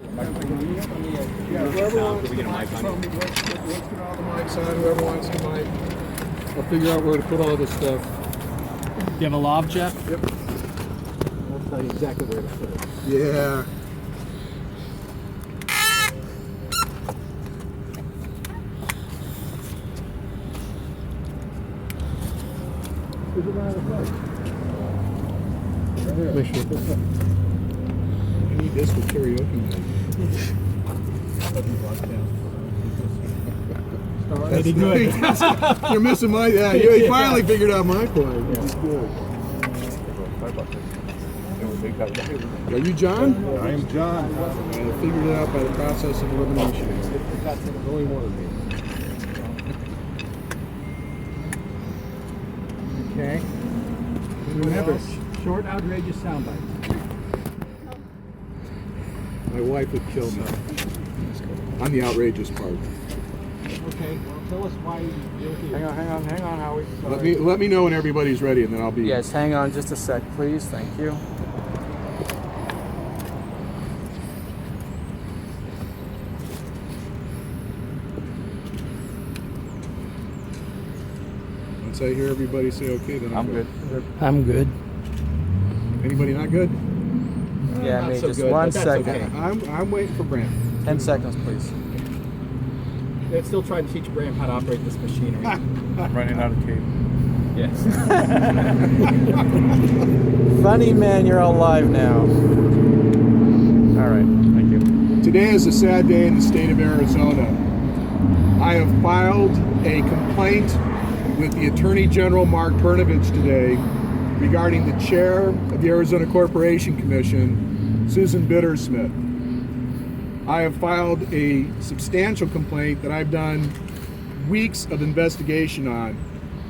Whoever wants the microphone, let's get all the mics on. Whoever wants the mic. I'll figure out where to put all this stuff. Do you have a lob, Jeff? Yep. I'll tell you exactly where to put it. Yeah. Make sure. I need this for karaoke night. Pretty good. You're missing my. Yeah, you finally figured out my point. Which is good. Are you John? I am John. I figured it out by the process of elimination. Only one of me. Okay. Remember, short, outrageous sound bites. My wife would kill me on the outrageous part. Okay, well, tell us why you're here. Hang on, Howie. Let me know when everybody's ready, and then I'll be. Yes, hang on just a sec, please. Thank you. Once I hear everybody say okay, then I'm good. I'm good. Anybody not good? Yeah, not me. so Just good, one but that's second. okay. I'm waiting for Brant. 10 seconds, please. They're still trying to teach Graham how to operate this machinery. I'm running out of tape. Yes. Funny man, you're all live now. All right, thank you. Today is a sad day in the state of Arizona. I have filed a complaint with the Attorney General Mark Brnovich today regarding the chair of the Arizona Corporation Commission, Susan Bittersmith. I have filed a substantial complaint that I've done weeks of investigation on,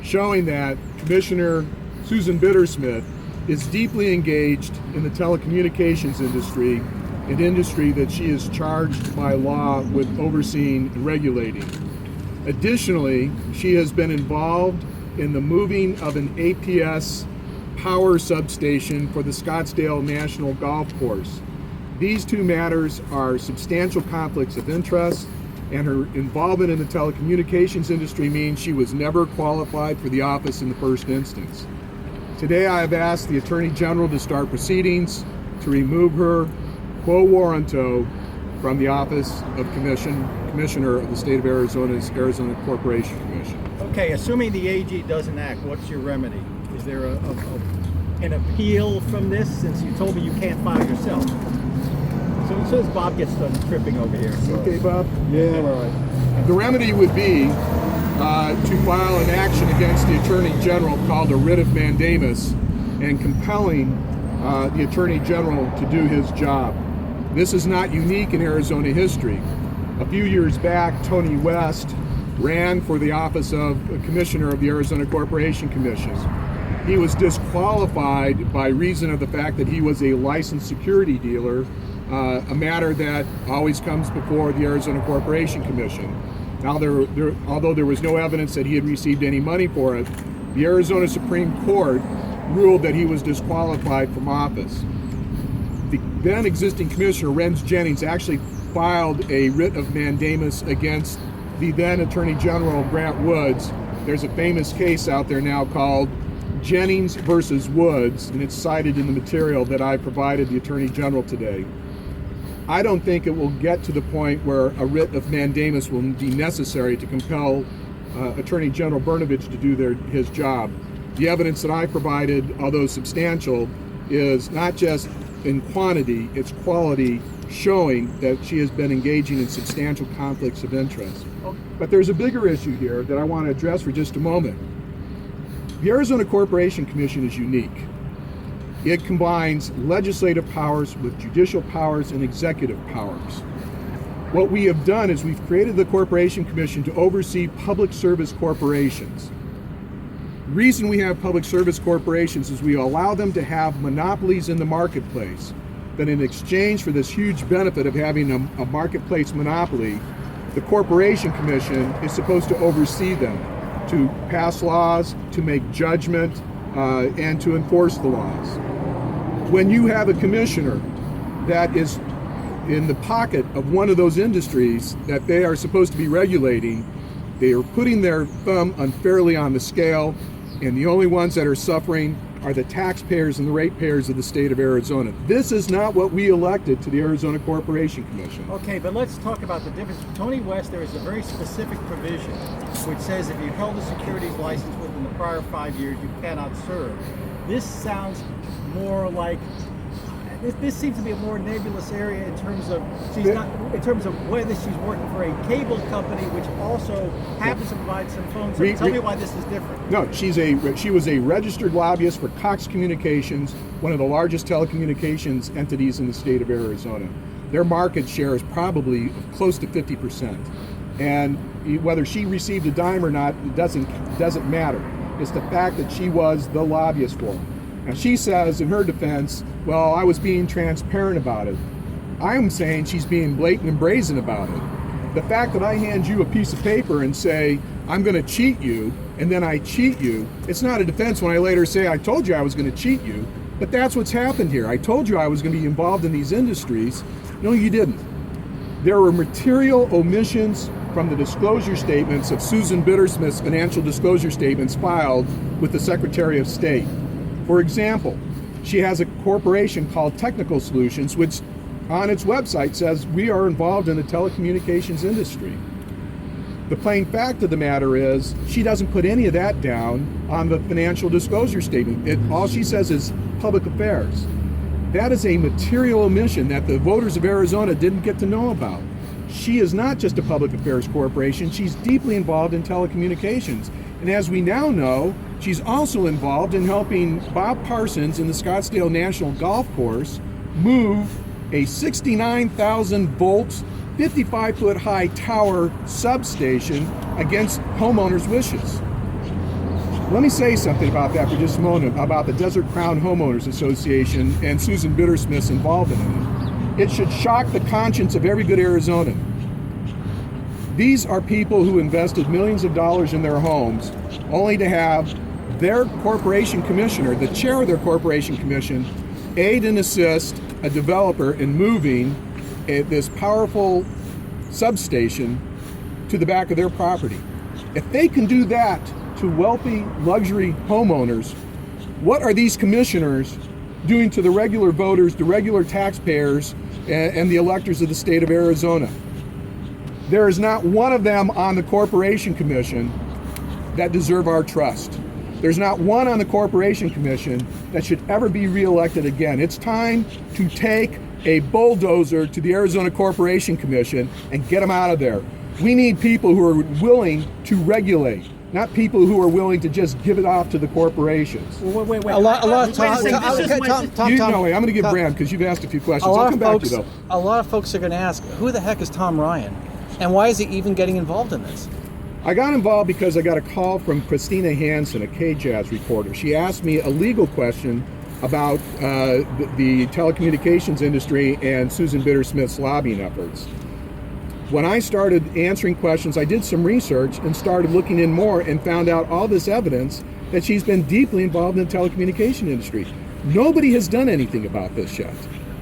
showing that Commissioner Susan Bittersmith is deeply engaged in the telecommunications industry, an industry that she is charged by law with overseeing and regulating. Additionally, she has been involved in the moving of an APS power substation for the Scottsdale National Golf Course. These two matters are substantial conflicts of interest, and her involvement in the telecommunications industry means she was never qualified for the office in the first instance. Today I have asked the Attorney General to start proceedings to remove her quo warranto from the office of Commissioner of the State of Arizona's Arizona Corporation Commission. Okay, assuming the AG doesn't act, what's your remedy? Is there an appeal from this, since you told me you can't file yourself? So as soon as Bob gets done tripping over here. So. Okay, Bob? Yeah, all right. The remedy would be to file an action against the Attorney General called a writ of mandamus and compelling the Attorney General to do his job. This is not unique in Arizona history. A few years back, Tony West ran for the office of Commissioner of the Arizona Corporation Commission. He was disqualified by reason of the fact that he was a licensed security dealer, a matter that always comes before the Arizona Corporation Commission. Now, although there was no evidence that he had received any money for it, the Arizona Supreme Court ruled that he was disqualified from office. The then existing Commissioner, Renz Jennings, actually filed a writ of mandamus against the then Attorney General, Grant Woods. There's a famous case out there now called Jennings versus Woods, and it's cited in the material that I provided the Attorney General today. I don't think it will get to the point where a writ of mandamus will be necessary to compel Attorney General Brnovich to do his job. The evidence that I provided, although substantial, is not just in quantity, it's quality, showing that she has been engaging in substantial conflicts of interest. But there's a bigger issue here that I want to address for just a moment. The Arizona Corporation Commission is unique. It combines legislative powers with judicial powers and executive powers. What we have done is we've created the Corporation Commission to oversee public service corporations. The reason we have public service corporations is we allow them to have monopolies in the marketplace, that in exchange for this huge benefit of having a marketplace monopoly, the Corporation Commission is supposed to oversee them, to pass laws, to make judgment, and to enforce the laws. When you have a commissioner that is in the pocket of one of those industries that they are supposed to be regulating. They are putting their thumb unfairly on the scale, and the only ones that are suffering are the taxpayers and the ratepayers of the state of Arizona. This is not what we elected to the Arizona Corporation Commission. Okay, but let's talk about the difference. Tony West, there is a very specific provision which says if you held a securities license within the prior 5 years, you cannot serve. This sounds more like, this seems to be a more nebulous area in terms of in terms of whether she's working for a cable company, which also happens to provide some phones. So tell me why this is different. No, she was a registered lobbyist for Cox Communications, one of the largest telecommunications entities in the state of Arizona. Their market share is probably close to 50%. And whether she received a dime or not, it doesn't matter. It's the fact that she was the lobbyist for them. Now she says in her defense, well, I was being transparent about it. I'm saying she's being blatant and brazen about it. The fact that I hand you a piece of paper and say, I'm going to cheat you, and then I cheat you, it's not a defense when I later say, I told you I was going to cheat you, but that's what's happened here. I told you I was going to be involved in these industries. No, you didn't. There were material omissions from the disclosure statements of Susan Bittersmith's financial disclosure statements filed with the Secretary of State. For example, she has a corporation called Technical Solutions, which on its website says we are involved in the telecommunications industry. The plain fact of the matter is she doesn't put any of that down on the financial disclosure statement. All she says is public affairs. That is a material omission that the voters of Arizona didn't get to know about. She is not just a public affairs corporation, she's deeply involved in telecommunications. And as we now know, she's also involved in helping Bob Parsons in the Scottsdale National Golf Course move a 69,000 volt, 55-foot high tower substation against homeowners' wishes. Let me say something about that for just a moment, about the Desert Crown Homeowners Association and Susan Bittersmith's involvement in it. It should shock the conscience of every good Arizonan. These are people who invested millions of dollars in their homes only to have their corporation commissioner, the chair of their corporation commission, aid and assist a developer in moving this powerful substation to the back of their property. If they can do that to wealthy luxury homeowners, what are these commissioners doing to the regular voters, the regular taxpayers, and the electors of the state of Arizona? There is not one of them on the Corporation Commission that deserve our trust. There's not one on the Corporation Commission that should ever be reelected again. It's time to take a bulldozer to the Arizona Corporation Commission and get them out of there. We need people who are willing to regulate, not people who are willing to just give it off to the corporations. Wait. A lot of Tom, I'm going to give Brand, because you've asked a few questions. I'll come back to you, though. A lot of folks are going to ask, who the heck is Tom Ryan? And why is he even getting involved in this? I got involved because I got a call from Christina Hansen, a KJAZ reporter. She asked me a legal question about the telecommunications industry and Susan Bittersmith's lobbying efforts. When I started answering questions, I did some research and started looking in more and found out all this evidence that she's been deeply involved in the telecommunication industry. Nobody has done anything about this yet.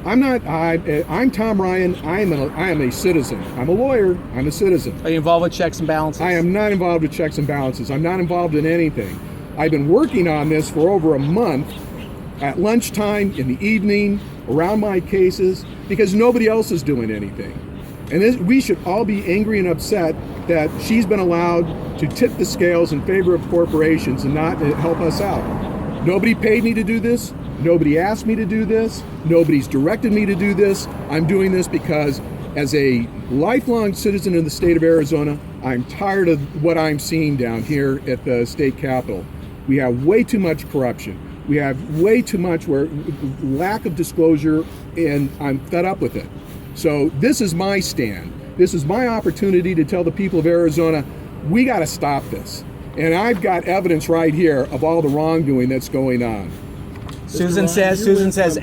I'm Tom Ryan. I am a citizen. I'm a lawyer. I'm a citizen. Are you involved with checks and balances? I am not involved with checks and balances. I'm not involved in anything. I've been working on this for over a month, at lunchtime, in the evening, around my cases, because nobody else is doing anything. And we should all be angry and upset that she's been allowed to tip the scales in favor of corporations and not help us out. Nobody paid me to do this. Nobody asked me to do this. Nobody's directed me to do this. I'm doing this because as a lifelong citizen of the state of Arizona, I'm tired of what I'm seeing down here at the state capitol. We have way too much corruption. We have way too much lack of disclosure, and I'm fed up with it. So this is my stand. This is my opportunity to tell the people of Arizona, we got to stop this. And I've got evidence right here of all the wrongdoing that's going on. Susan says